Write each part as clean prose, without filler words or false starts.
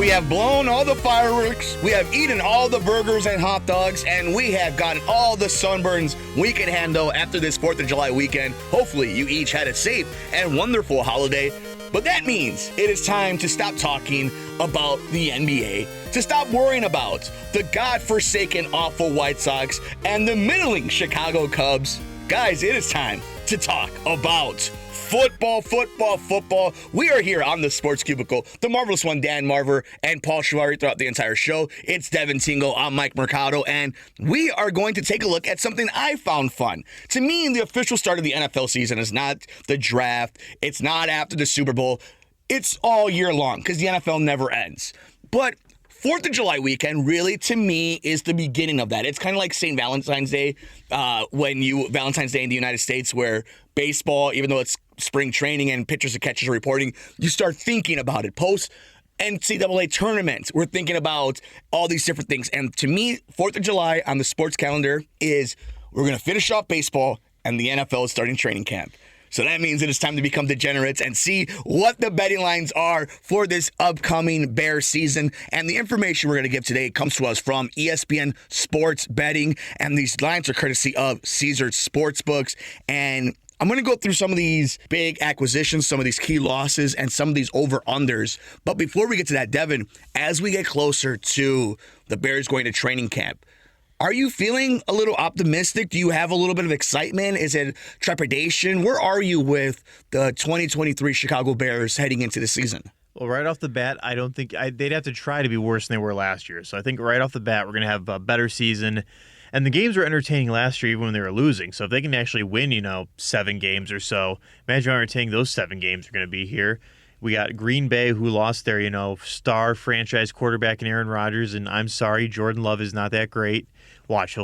We have blown all the fireworks, we have eaten all the burgers and hot dogs, and we have gotten all the sunburns we can handle after this 4th of July weekend. Hopefully you each had a safe and wonderful holiday. But that means it is time to stop talking about the NBA, to stop worrying about the godforsaken awful White Sox and the middling Chicago Cubs. Guys, it is time to talk about football. We are here on the Sports Cubicle, the marvelous one, Dan Marver and Paul Chivari throughout the entire show. It's Devin Tingle, I'm Mike Mercado, and we are going to take a look at something I found fun. To me, the official start of the NFL season is not the draft. It's not after the Super Bowl. It's all year long because the NFL never ends. But 4th of July weekend really, to me, is the beginning of that. It's kind of like St. Valentine's Day, Valentine's Day in the United States, where baseball, even though it's spring training and pitchers and catchers are reporting, you start thinking about it. Post NCAA tournaments, we're thinking about all these different things. And to me, 4th of July on the sports calendar is we're going to finish off baseball and the NFL is starting training camp. So that means it is time to become degenerates and see what the betting lines are for this upcoming Bears season. And the information we're going to give today comes to us from ESPN Sports Betting. And these lines are courtesy of Caesars Sportsbooks. And I'm going to go through some of these big acquisitions, some of these key losses, and some of these over-unders. But before we get to that, Devin, as we get closer to the Bears going to training camp, are you feeling a little optimistic? Do you have a little bit of excitement? Is it trepidation? Where are you with the 2023 Chicago Bears heading into the season? Well, right off the bat, I don't think they'd have to try to be worse than they were last year. So I think right off the bat, we're going to have a better season. And the games were entertaining last year, even when they were losing. So if they can actually win, 7 games or so, imagine how entertaining those 7 games are going to be here. We got Green Bay, who lost their, star franchise quarterback in Aaron Rodgers. And I'm sorry, Jordan Love is not that great. Watch,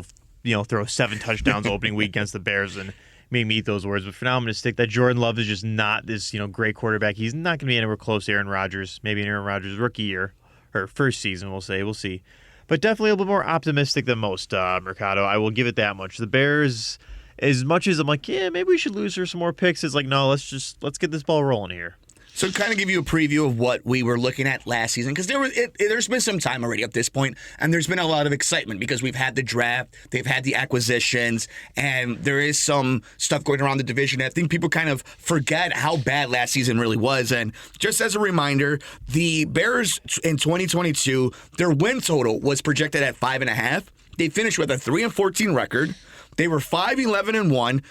he'll throw 7 touchdowns opening week against the Bears and made me eat those words. But for now, I'm going to stick that Jordan Love is just not this, great quarterback. He's not going to be anywhere close to Aaron Rodgers. Maybe in Aaron Rodgers' rookie year or first season, we'll say. We'll see. But definitely a little bit more optimistic than most, Mercado. I will give it that much. The Bears, as much as I'm like, yeah, maybe we should lose her some more picks, it's like, no, let's get this ball rolling here. So to kind of give you a preview of what we were looking at last season, because there's been some time already at this point, and there's been a lot of excitement because we've had the draft, they've had the acquisitions, and there is some stuff going around the division. I think people kind of forget how bad last season really was. And just as a reminder, the Bears in 2022, their win total was projected at 5.5. They finished with a 3-14 record. They were 5-11-1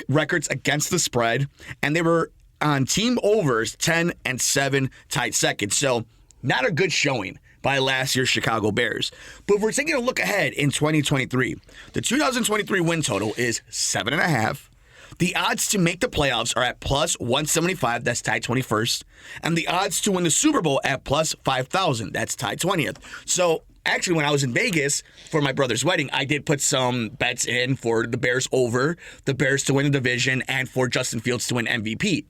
records against the spread, and they were on team overs 10-7 tied second. So not a good showing by last year's Chicago Bears. But if we're taking a look ahead in 2023, the 2023 win total is 7.5. The odds to make the playoffs are at plus 175, that's tied 21st. And the odds to win the Super Bowl at plus 5,000, that's tied 20th. So actually, when I was in Vegas for my brother's wedding, I did put some bets in for the Bears over, the Bears to win the division, and for Justin Fields to win MVP.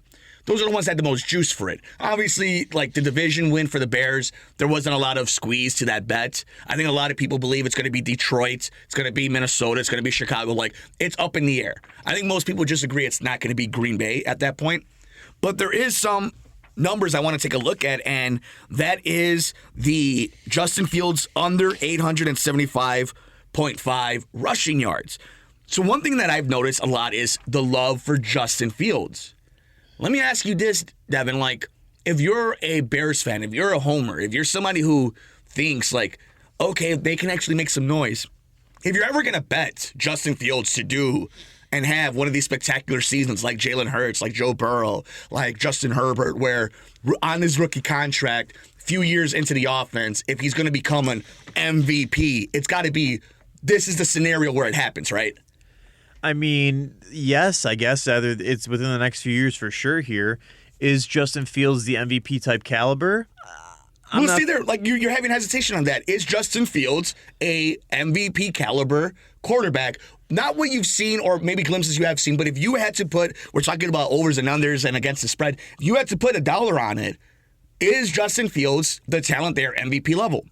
Those are the ones that had the most juice for it. Obviously, like the division win for the Bears, there wasn't a lot of squeeze to that bet. I think a lot of people believe it's going to be Detroit, it's going to be Minnesota, it's going to be Chicago. Like, it's up in the air. I think most people just agree it's not going to be Green Bay at that point. But there is some numbers I want to take a look at, and that is the Justin Fields under 875.5 rushing yards. So one thing that I've noticed a lot is the love for Justin Fields. Let me ask you this, Devin, if you're a Bears fan, if you're a homer, if you're somebody who thinks okay, they can actually make some noise, if you're ever going to bet Justin Fields to do and have one of these spectacular seasons like Jalen Hurts, like Joe Burrow, like Justin Herbert, where on his rookie contract, few years into the offense, if he's going to become an MVP, it's got to be, this is the scenario where it happens, right? I mean, yes, I guess either it's within the next few years for sure here. Is Justin Fields the MVP type caliber? See there, you're having hesitation on that. Is Justin Fields a MVP caliber quarterback? Not what you've seen or maybe glimpses you have seen, but if you had to put, we're talking about overs and unders and against the spread, if you had to put $1 on it, is Justin Fields the talent there MVP level?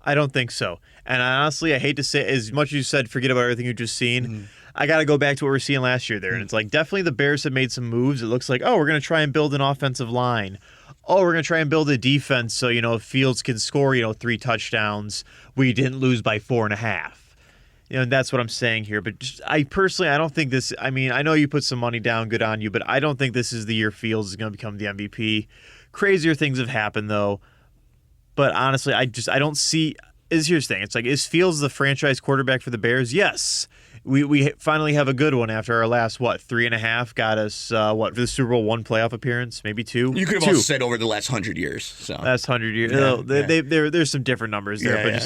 I don't think so. And honestly, I hate to say, as much as you said, forget about everything you've just seen. I got to go back to what we were seeing last year there. And it's definitely the Bears have made some moves. It looks like, we're going to try and build an offensive line. oh, we're going to try and build a defense so, if Fields can score, 3 touchdowns, we didn't lose by 4.5. And that's what I'm saying here. But I don't think this. I mean, I know you put some money down, good on you, but I don't think this is the year Fields is going to become the MVP. Crazier things have happened, though. But honestly, I don't see. Here's the thing. It's like, is Fields the franchise quarterback for the Bears? Yes. We finally have a good one after our last, 3.5 got us, for the Super Bowl 1 playoff appearance, maybe 2? You could have also said over the last 100 years. So. Last 100 years. There's some different numbers there.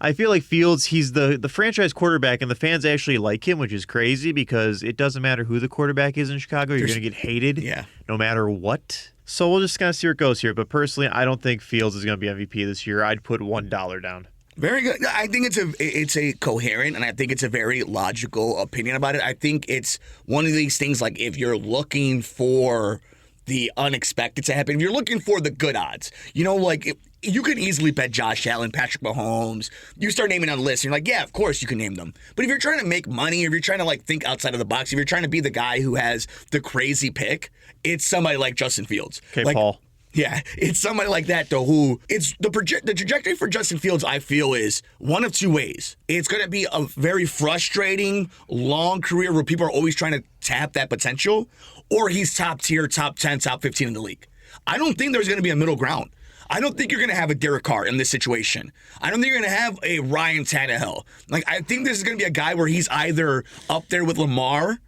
I feel like Fields, he's the franchise quarterback, and the fans actually like him, which is crazy because it doesn't matter who the quarterback is in Chicago. You're going to get hated no matter what. So we'll just kind of see where it goes here. But personally, I don't think Fields is going to be MVP this year. I'd put $1 down. Very good. I think it's a coherent, and I think it's a very logical opinion about it. I think it's one of these things, like, if you're looking for the unexpected to happen, if you're looking for the good odds, you could easily bet Josh Allen, Patrick Mahomes. You start naming on the list, and you're like, yeah, of course you can name them. But if you're trying to make money, if you're trying to think outside of the box, if you're trying to be the guy who has the crazy pick, it's somebody like Justin Fields. Okay, Paul. Yeah, it's somebody like that, though, who it's the trajectory for Justin Fields, I feel, is one of two ways. It's going to be a very frustrating, long career where people are always trying to tap that potential, or he's top tier, top 10, top 15 in the league. I don't think there's going to be a middle ground. I don't think you're going to have a Derek Carr in this situation. I don't think you're going to have a Ryan Tannehill. I think this is going to be a guy where he's either up there with Lamar,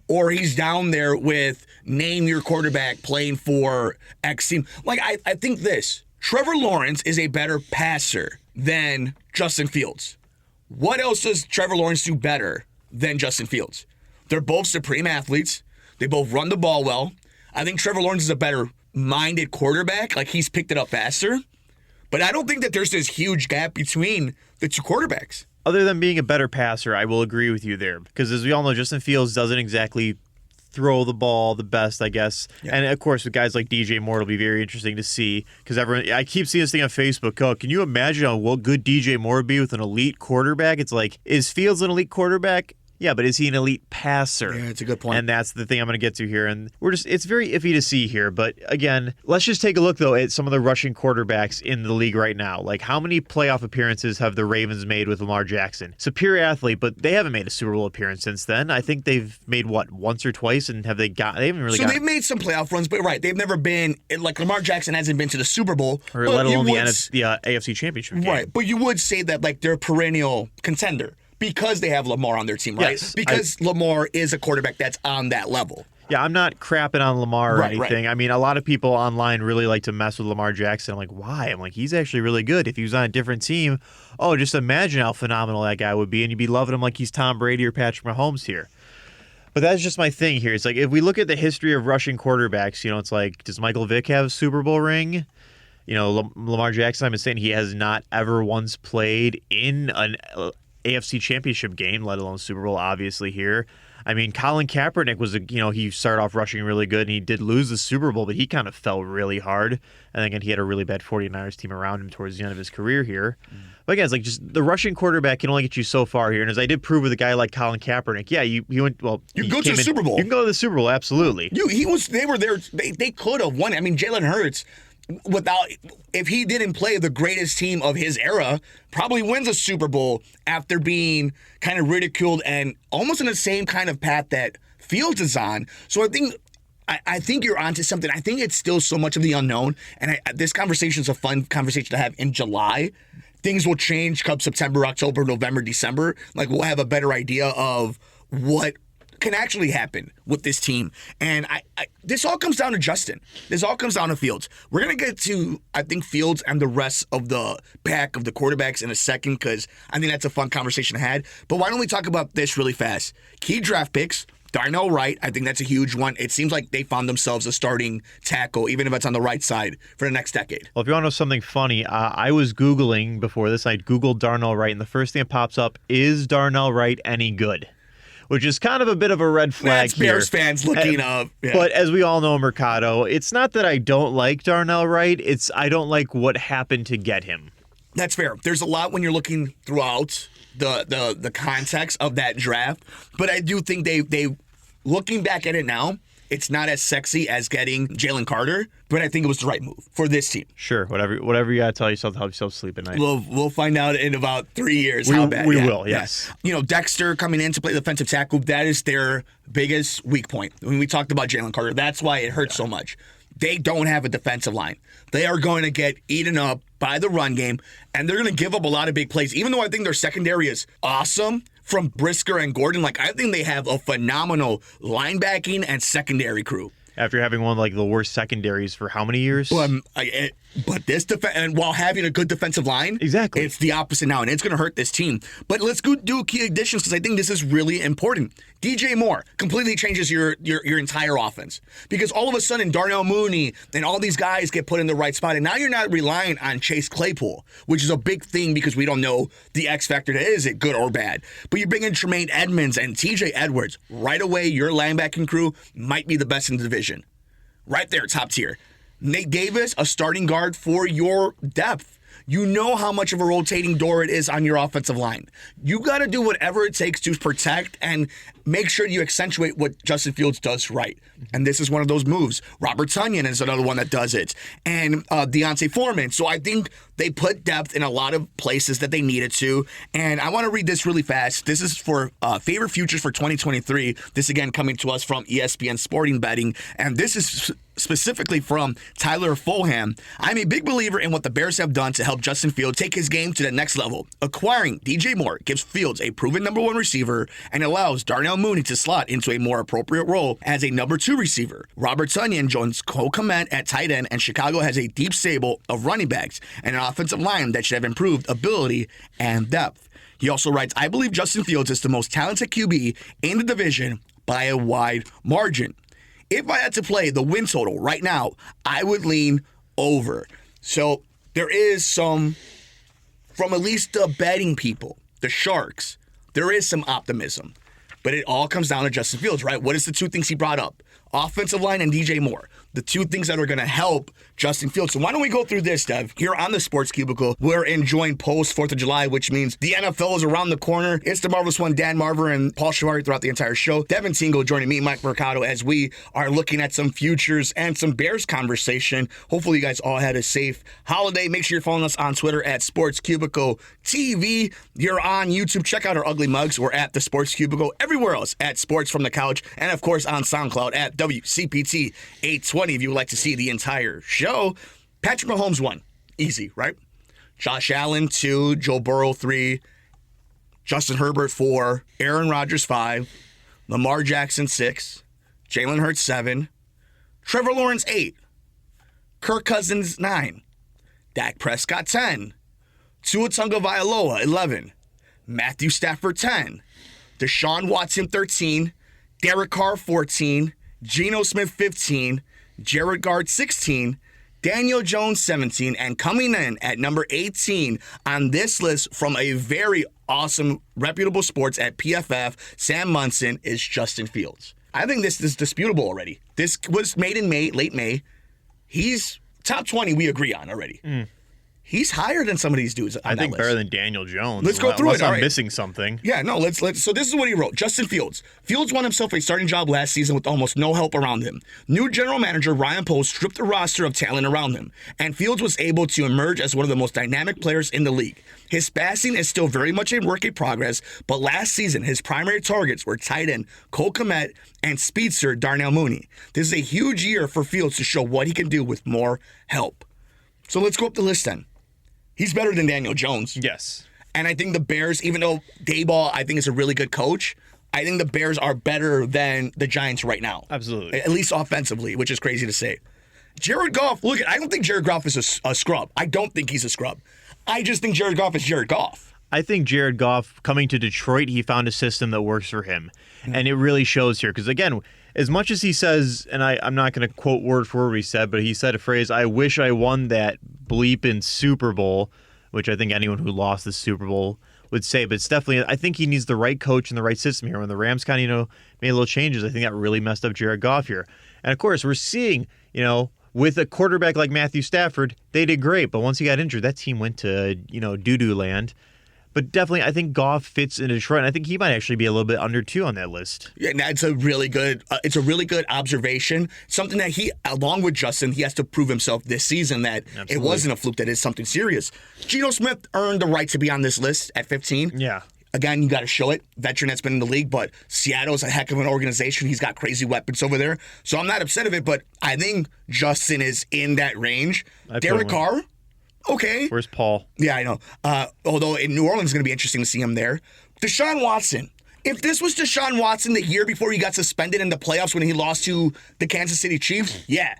or he's down there with name your quarterback playing for X team. I think this. Trevor Lawrence is a better passer than Justin Fields. What else does Trevor Lawrence do better than Justin Fields? They're both supreme athletes. They both run the ball well. I think Trevor Lawrence is a better minded quarterback. He's picked it up faster. But I don't think that there's this huge gap between the two quarterbacks. Other than being a better passer, I will agree with you there. Because as we all know, Justin Fields doesn't exactly throw the ball the best, I guess. Yeah. And, of course, with guys like DJ Moore, it'll be very interesting to see. Because I keep seeing this thing on Facebook. Oh, can you imagine how good DJ Moore would be with an elite quarterback? It's like, is Fields an elite quarterback? Yeah, but is he an elite passer? Yeah, that's a good point. And that's the thing I'm going to get to here. And it's very iffy to see here. But again, let's just take a look, though, at some of the rushing quarterbacks in the league right now. How many playoff appearances have the Ravens made with Lamar Jackson? Superior athlete, but they haven't made a Super Bowl appearance since then. I think they've made, once or twice, and they haven't really they've made some playoff runs, but they've never been, Lamar Jackson hasn't been to the Super Bowl. Or let alone the AFC Championship game. Right, but you would say that, they're a perennial contender. Because they have Lamar on their team, right? Yes, because Lamar is a quarterback that's on that level. Yeah, I'm not crapping on Lamar or anything. Right. I mean, a lot of people online really like to mess with Lamar Jackson. I'm like, why? I'm like, he's actually really good. If he was on a different team, just imagine how phenomenal that guy would be, and you'd be loving him like he's Tom Brady or Patrick Mahomes here. But that's just my thing here. It's like, if we look at the history of rushing quarterbacks, it's like, does Michael Vick have a Super Bowl ring? Lamar Jackson, I'm saying he has not ever once played in an AFC Championship game, let alone Super Bowl, obviously, here. I mean, Colin Kaepernick was, he started off rushing really good, and he did lose the Super Bowl, but he kind of fell really hard. And again, he had a really bad 49ers team around him towards the end of his career here. But again, it's like, just the rushing quarterback can only get you so far here. And as I did prove with a guy like Colin Kaepernick, yeah, you went, you go to the Super Bowl. You can go to the Super Bowl, absolutely. They were there. They could have won. I mean, Jalen Hurts, if he didn't play the greatest team of his era, probably wins a Super Bowl after being kind of ridiculed and almost in the same kind of path that Fields is on. So I think you're onto something. I think it's still so much of the unknown, and this conversation is a fun conversation to have in July. Things will change come September, October, November, December. We'll have a better idea of what can actually happen with this team. And this all comes down to Justin. This all comes down to Fields. We're going to get to, I think, Fields and the rest of the pack of the quarterbacks in a second, because I think that's a fun conversation to have. But why don't we talk about this really fast? Key draft picks. Darnell Wright, I think that's a huge one. It seems like they found themselves a starting tackle, even if it's on the right side, for the next decade. Well, if you want to know something funny, I was Googling before this. I Googled Darnell Wright, and the first thing that pops up is Darnell Wright any good? Which is kind of a bit of a red flag That's Bears fans looking up. Yeah. But as we all know, Mercado, it's not that I don't like Darnell Wright. It's I don't like what happened to get him. That's fair. There's a lot when you're looking throughout the context of that draft. But I do think they looking back at it now, It's not as sexy as getting Jalen Carter, but I think it was the right move for this team. Sure, whatever you gotta tell yourself to help yourself sleep at night. We'll find out in about 3 years we, how bad. We will, yes. Yeah. Dexter coming in to play defensive tackle, that is their biggest weak point. When we talked about Jalen Carter, that's why it hurts so much. They don't have a defensive line. They are going to get eaten up by the run game, and they're going to give up a lot of big plays. Even though I think their secondary is awesome from Brisker and Gordon, I think they have a phenomenal linebacking and secondary crew. After having one of the worst secondaries for how many years? But this and while having a good defensive line, exactly, it's the opposite now, and it's going to hurt this team. But let's go do key additions because I think this is really important. DJ Moore completely changes your entire offense because all of a sudden Darnell Mooney and all these guys get put in the right spot, and now you're not relying on Chase Claypool, which is a big thing because we don't know the X factor that is it good or bad. But you bring in Tremaine Edmonds and TJ Edwards right away. Your linebacking crew might be the best in the division, right there, top tier. Nate Davis, a starting guard for your depth. You know how much of a rotating door it is on your offensive line. You got to do whatever it takes to protect and make sure you accentuate what Justin Fields does right. And this is one of those moves. Robert Tonyan is another one that does it. And Deontay Foreman. So I think they put depth in a lot of places that they needed to. And I want to read this really fast. This is for favorite futures for 2023. This again coming to us from ESPN Sporting Betting. And this is specifically from Tyler Fulham. I'm a big believer in what the Bears have done to help Justin Fields take his game to the next level. Acquiring DJ Moore gives Fields a proven number one receiver and allows Darnell Mooney to slot into a more appropriate role as a number two receiver. Robert Tonyan joins Cole Kmet at tight end, and Chicago has a deep stable of running backs and an offensive line that should have improved ability and depth. He also writes, I believe Justin Fields is the most talented QB in the division by a wide margin. If I had to play the win total right now, I would lean over. So there is some, from at least the betting people, the Sharks, there is some optimism. But it all comes down to Justin Fields, right? What is the two things he brought up? Offensive line and DJ Moore. The two things that are going to help Justin Fields. So why don't we go through this, Dev? Here on the Sports Cubicle, we're enjoying post 4th of July, which means the NFL is around the corner. It's the marvelous one, Dan Marver and Paul Chivari throughout the entire show. Devin Tingle joining me, Mike Mercado, as we are looking at some futures and some Bears conversation. Hopefully you guys all had a safe holiday. Make sure you're following us on Twitter at Sports Cubicle TV. You're on YouTube. Check out our ugly mugs. We're at the Sports Cubicle. Everywhere else at Sports from the Couch. And of course on SoundCloud at WCPT 820 if you would like to see the entire show. Patrick Mahomes 1. Easy, right? Josh Allen 2. Joe Burrow 3. Justin Herbert 4. Aaron Rodgers 5. Lamar Jackson 6. Jalen Hurts 7. Trevor Lawrence 8. Kirk Cousins 9. Dak Prescott 10. Tua Tagovailoa 11. Matthew Stafford 10. Deshaun Watson 13. Derek Carr 14. Geno Smith 15. Jared Goff 16. Daniel Jones 17. And coming in at number 18 on this list from a very awesome, reputable sports at PFF, Sam Munson, is Justin Fields. I think this is disputable already. This was made in May, late May. He's top 20 we agree on already. He's higher than some of these dudes on I think that better list. than Daniel Jones. Let's go through unless it. I'm All right. missing something. Yeah, no, let's. So this is what he wrote. Justin Fields. Fields won himself a starting job last season with almost no help around him. New general manager Ryan Post stripped the roster of talent around him, and Fields was able to emerge as one of the most dynamic players in the league. His passing is still very much a work in progress, but last season his primary targets were tight end Cole Kmet and speedster Darnell Mooney. This is a huge year for Fields to show what he can do with more help. So let's go up the list then. He's better than Daniel Jones. Yes. And I think the Bears, even though Daboll, I think, is a really good coach, I think the Bears are better than the Giants right now. Absolutely. At least offensively, which is crazy to say. Jared Goff, look, I don't think Jared Goff is a scrub. I don't think he's a scrub. I just think Jared Goff is Jared Goff. I think Jared Goff, coming to Detroit, he found a system that works for him. And it really shows here. Because, again, as much as he says, and I'm not going to quote word for word what he said, but he said a phrase, I wish I won that bleeping Super Bowl, which I think anyone who lost the Super Bowl would say. But it's definitely, I think he needs the right coach and the right system here. When the Rams kind of, made a little changes, I think that really messed up Jared Goff here. And, of course, we're seeing, with a quarterback like Matthew Stafford, they did great. But once he got injured, that team went to, doo-doo land. But definitely, I think Goff fits in Detroit, and I think he might actually be a little bit under 2 on that list. Yeah, that's a really good. It's a really good observation. Something that he, along with Justin, he has to prove himself this season that Absolutely. it wasn't a fluke. That is something serious. Geno Smith earned the right to be on this list at 15. Yeah. Again, you got to show it. Veteran that's been in the league, but Seattle's a heck of an organization. He's got crazy weapons over there, so I'm not upset of it. But I think Justin is in that range. Derek Carr. Okay. Where's Paul? Yeah, I know. Although in New Orleans, it's going to be interesting to see him there. Deshaun Watson. If this was Deshaun Watson the year before he got suspended in the playoffs when he lost to the Kansas City Chiefs, yeah.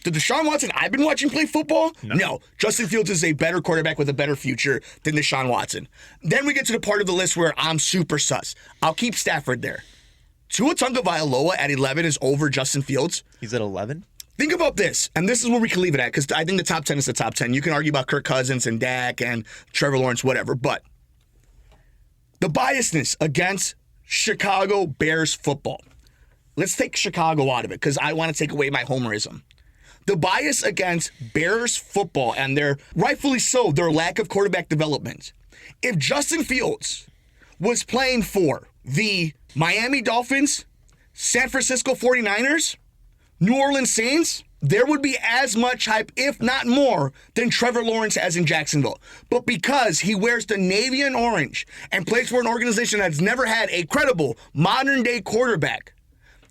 The Deshaun Watson I've been watching play football? No. Justin Fields is a better quarterback with a better future than Deshaun Watson. Then we get to the part of the list where I'm super sus. I'll keep Stafford there. Tua Tagovailoa at 11 is over Justin Fields. He's at 11? Think about this, and this is where we can leave it at, because I think the top 10 is the top 10. You can argue about Kirk Cousins and Dak and Trevor Lawrence, whatever, but the biasness against Chicago Bears football. Let's take Chicago out of it, because I want to take away my homerism. The bias against Bears football, and their, rightfully so, their lack of quarterback development. If Justin Fields was playing for the Miami Dolphins, San Francisco 49ers, New Orleans Saints, there would be as much hype, if not more, than Trevor Lawrence has in Jacksonville. But because he wears the navy and orange and plays for an organization that's never had a credible modern-day quarterback,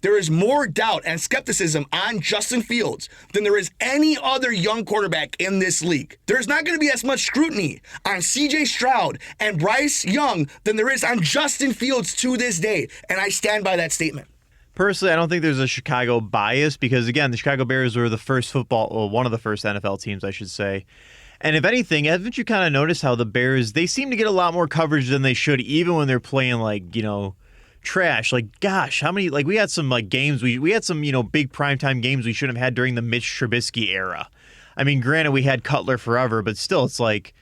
there is more doubt and skepticism on Justin Fields than there is any other young quarterback in this league. There's not going to be as much scrutiny on C.J. Stroud and Bryce Young than there is on Justin Fields to this day, and I stand by that statement. Personally, I don't think there's a Chicago bias because, again, the Chicago Bears were the first one of the first NFL teams, I should say. And if anything, haven't you kind of noticed how the Bears, they seem to get a lot more coverage than they should, even when they're playing, like, trash. Like, gosh, how many, we had some, games, we had some, big primetime games we shouldn't have had during the Mitch Trubisky era. I mean, granted, we had Cutler forever, but still, it's like,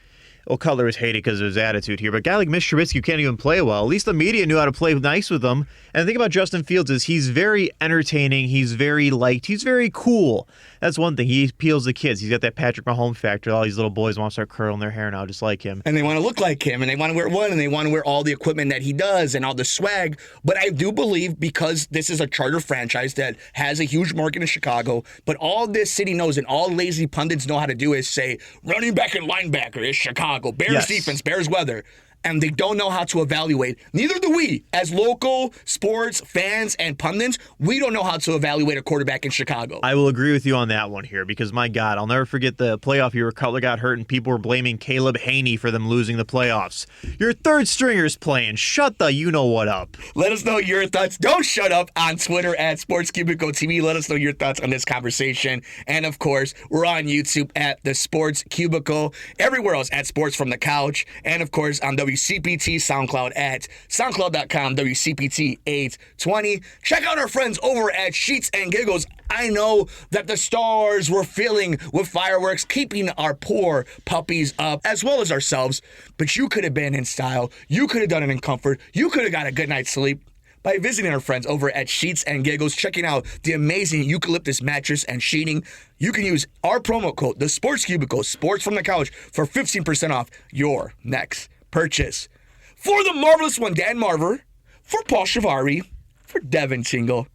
well, Cutler was hated because of his attitude here, but a guy like Mitch Trubisky who can't even play well, at least the media knew how to play nice with him. And the thing about Justin Fields is he's very entertaining, he's very liked, he's very cool. That's one thing. He appeals to kids. He's got that Patrick Mahomes factor. All these little boys want to start curling their hair now just like him. And they want to look like him, and they want to wear one, and they want to wear all the equipment that he does and all the swag. But I do believe, because this is a charter franchise that has a huge market in Chicago, but all this city knows and all lazy pundits know how to do is say, running back and linebacker is Chicago. Bears defense, Bears weather. And they don't know how to evaluate. Neither do we. As local sports fans and pundits, we don't know how to evaluate a quarterback in Chicago. I will agree with you on that one here because, my God, I'll never forget the playoff year where Cutler got hurt and people were blaming Caleb Haney for them losing the playoffs. Your third stringer's playing. Shut the you-know-what up. Let us know your thoughts. Don't shut up on Twitter at Sports Cubicle TV. Let us know your thoughts on this conversation. And, of course, we're on YouTube at the Sports Cubicle. Everywhere else at Sports from the Couch. And, of course, on WCPT SoundCloud at soundcloud.com WCPT 820. Check out our friends over at Sheets and Giggles. I know that the stars were filling with fireworks, keeping our poor puppies up, as well as ourselves. But you could have been in style. You could have done it in comfort. You could have got a good night's sleep by visiting our friends over at Sheets and Giggles, checking out the amazing eucalyptus mattress and sheeting. You can use our promo code, the Sports Cubicle, Sports from the Couch, for 15% off your next purchase. For the marvelous one, Dan Marver, for Paul Chivari, for Devin Tingle,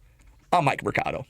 I'm Mike Mercado.